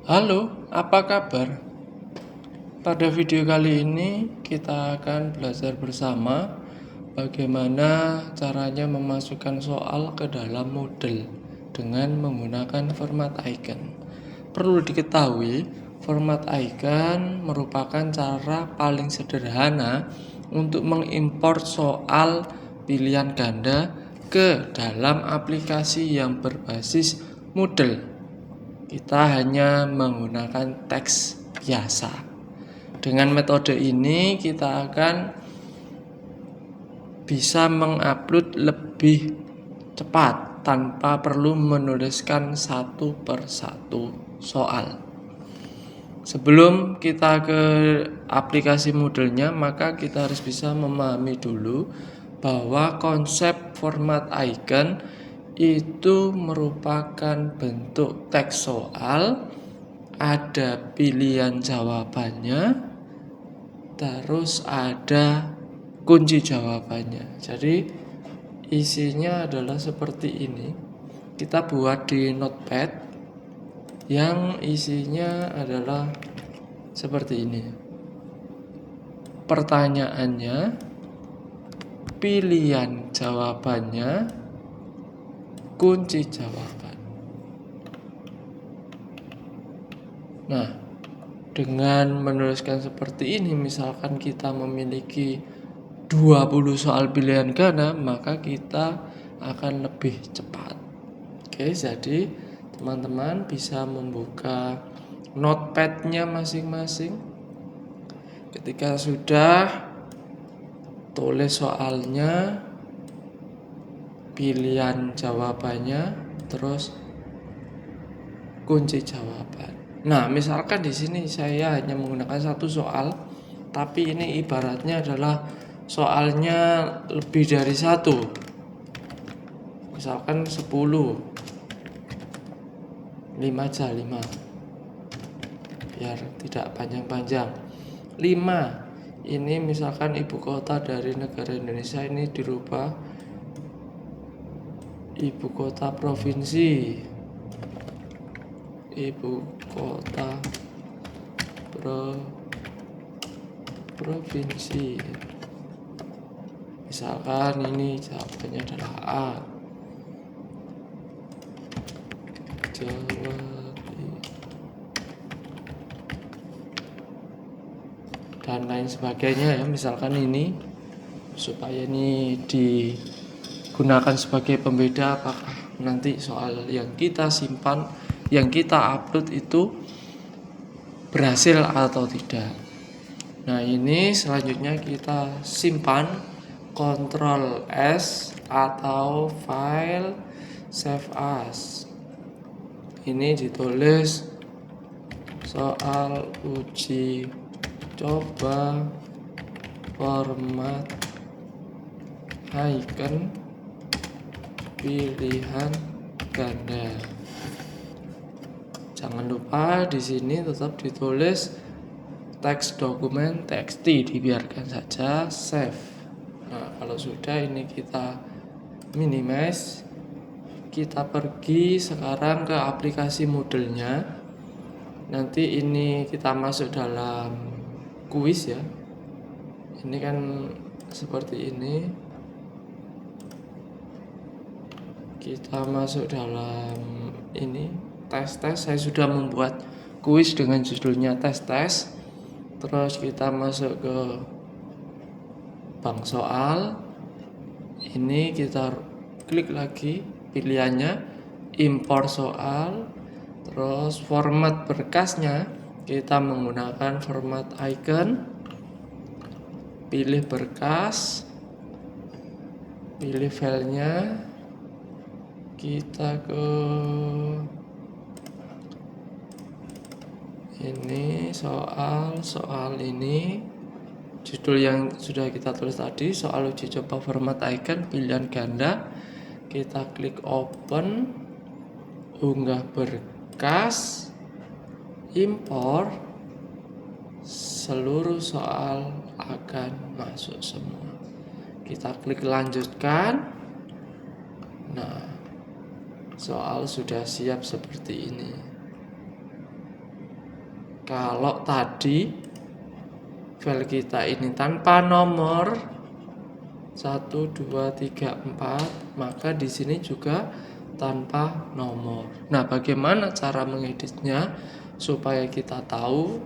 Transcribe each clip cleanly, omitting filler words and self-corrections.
Halo, apa kabar? Pada video kali ini kita akan belajar bersama bagaimana caranya memasukkan soal ke dalam Moodle dengan menggunakan format icon. Perlu diketahui, format icon merupakan cara paling sederhana untuk mengimport soal pilihan ganda ke dalam aplikasi yang berbasis Moodle. Kita hanya menggunakan teks biasa. Dengan metode ini kita akan bisa mengupload lebih cepat tanpa perlu menuliskan satu persatu soal. Sebelum kita ke aplikasi Moodle-nya, maka kita harus bisa memahami dulu bahwa konsep format icon itu merupakan bentuk teks soal, ada pilihan jawabannya, terus ada kunci jawabannya. Jadi isinya adalah seperti ini. Kita buat di notepad yang isinya adalah seperti ini. Pertanyaannya, pilihan jawabannya, kunci jawaban. Nah, dengan menuliskan seperti ini, misalkan kita memiliki 20 soal pilihan ganda, maka kita akan lebih cepat. Oke, jadi teman-teman bisa membuka notepad-nya masing-masing. Ketika sudah, tulis soalnya, pilihan jawabannya, terus kunci jawaban. Nah, misalkan di sini saya hanya menggunakan satu soal, tapi ini ibaratnya adalah soalnya lebih dari satu. Misalkan 10, 5 aja, 5. Biar tidak panjang-panjang. 5. Ini misalkan ibu kota dari negara Indonesia ini dirubah ibu kota provinsi, ibu kota provinsi. Misalkan ini jawabannya adalah A, Jawa, dan lain sebagainya ya. Misalkan ini supaya ini digunakan sebagai pembeda apakah nanti soal yang kita simpan, yang kita upload itu berhasil atau tidak. Nah, ini selanjutnya kita simpan, Ctrl S atau file save as. Ini ditulis soal uji coba format icon pilihan ganda. Jangan lupa di sini tetap ditulis teks dokumen txt, dibiarkan saja, save. Nah, kalau sudah ini kita minimize. Kita pergi sekarang ke aplikasi Moodle-nya. Nanti ini kita masuk dalam kuis ya. Ini kan seperti ini. Kita masuk dalam ini tes-tes. Saya sudah membuat kuis dengan judulnya tes-tes. Terus kita masuk ke bank soal. Ini kita klik lagi pilihannya, import soal. Terus format berkasnya kita menggunakan format icon. Pilih berkas, pilih filenya, kita ke ini soal ini, judul yang sudah kita tulis tadi, soal uji coba format icon pilihan ganda. Kita klik open, unggah berkas, import, seluruh soal akan masuk semua. Kita klik lanjutkan. Nah, soal sudah siap seperti ini. Kalau tadi file kita ini tanpa nomor 1, 2, 3, 4, maka di sini juga tanpa nomor. Nah, bagaimana cara mengeditnya supaya kita tahu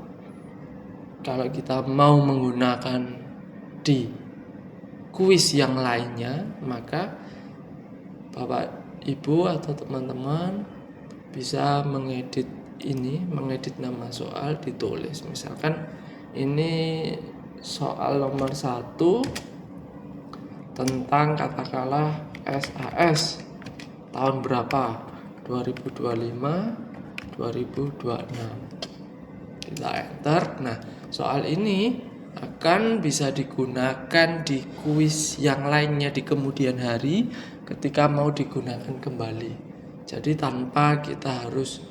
kalau kita mau menggunakan di kuis yang lainnya, maka Bapak Ibu atau teman-teman bisa mengedit nama soal ditulis. Misalkan ini soal nomor 1 tentang katakanlah SAS tahun berapa? 2025, 2026. Kita enter. Nah, soal ini akan bisa digunakan di kuis yang lainnya di kemudian hari ketika mau digunakan kembali. Jadi tanpa kita harus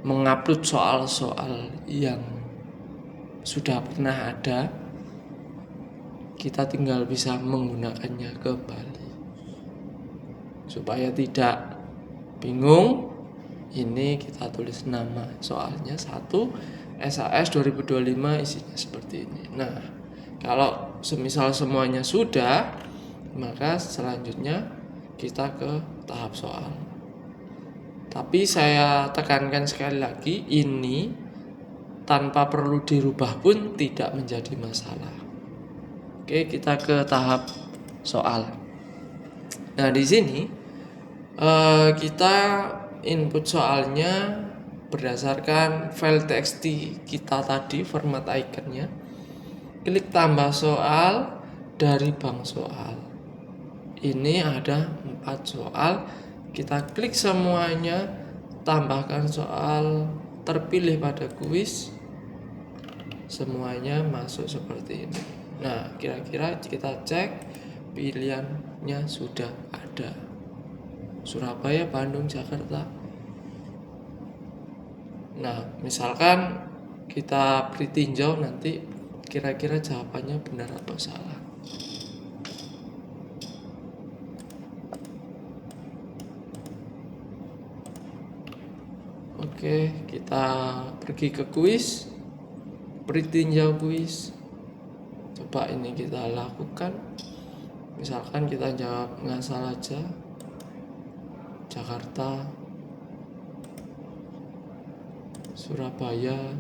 mengupload soal-soal yang sudah pernah ada, kita tinggal bisa menggunakannya kembali. Supaya tidak bingung, ini kita tulis nama soalnya 1 SAS 2025 isinya seperti ini. Nah, kalau semisal semuanya sudah, maka selanjutnya kita ke tahap soal. Tapi saya tekankan sekali lagi, ini tanpa perlu dirubah pun tidak menjadi masalah. Oke, kita ke tahap soal. Nah, di sini kita input soalnya berdasarkan file txt kita tadi, format iconnya. Klik tambah soal dari bank soal. Ini ada 4 soal. Kita klik semuanya, tambahkan soal terpilih pada kuis. Semuanya masuk seperti ini. Nah, kira-kira kita cek pilihannya sudah ada. Surabaya, Bandung, Jakarta. Nah, misalkan kita beri tinjau, nanti kira-kira jawabannya benar atau salah. Oke, kita pergi ke kuis, beri tinjau kuis. Coba ini kita lakukan. Misalkan kita jawab ngasal aja, Jakarta, Surabaya,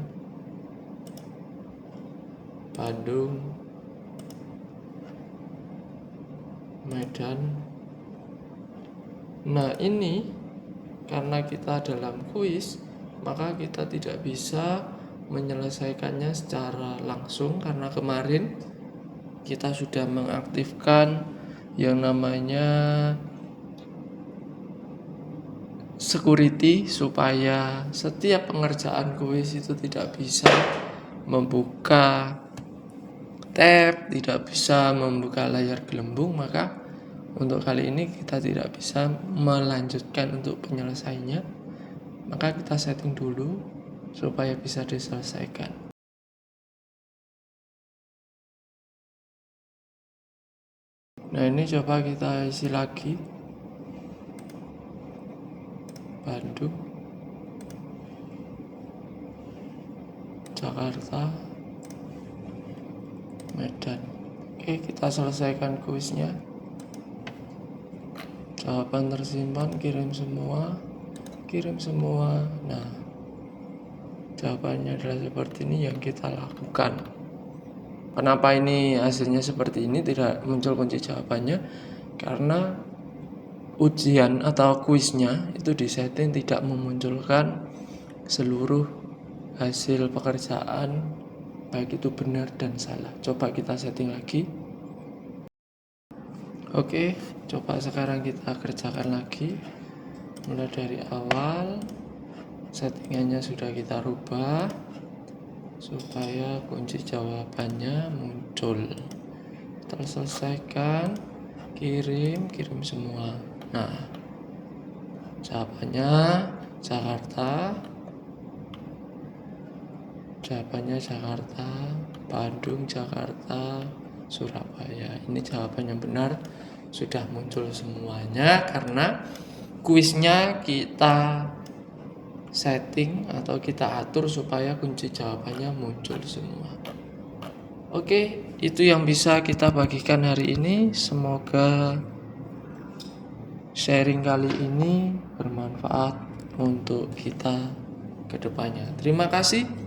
Bandung, Medan. Nah, ini karena kita dalam kuis, maka kita tidak bisa menyelesaikannya secara langsung karena kemarin kita sudah mengaktifkan yang namanya security supaya setiap pengerjaan kuis itu tidak bisa membuka tab, tidak bisa membuka layar gelembung. Maka untuk kali ini kita tidak bisa melanjutkan untuk penyelesaiannya. Maka kita setting dulu supaya bisa diselesaikan. Nah, ini coba kita isi lagi. Bandung, Jakarta, Medan. Oke, kita selesaikan kuisnya. Jawaban tersimpan, kirim semua. Nah, jawabannya adalah seperti ini yang kita lakukan. Kenapa ini hasilnya seperti ini, tidak muncul kunci jawabannya? Karena ujian atau kuisnya itu disetting tidak memunculkan seluruh hasil pekerjaan, baik itu benar dan salah. Coba kita setting lagi. Oke, coba sekarang kita kerjakan lagi. Mulai dari awal, settingannya sudah kita rubah supaya kunci jawabannya muncul. Terselesaikan, kirim semua. Nah, jawabannya Jakarta, Bandung, Jakarta, Surabaya. Ini jawaban yang benar sudah muncul semuanya karena kuisnya kita setting atau kita atur supaya kunci jawabannya muncul semua. Oke, itu yang bisa kita bagikan hari ini. Semoga sharing kali ini bermanfaat untuk kita ke depannya. Terima kasih.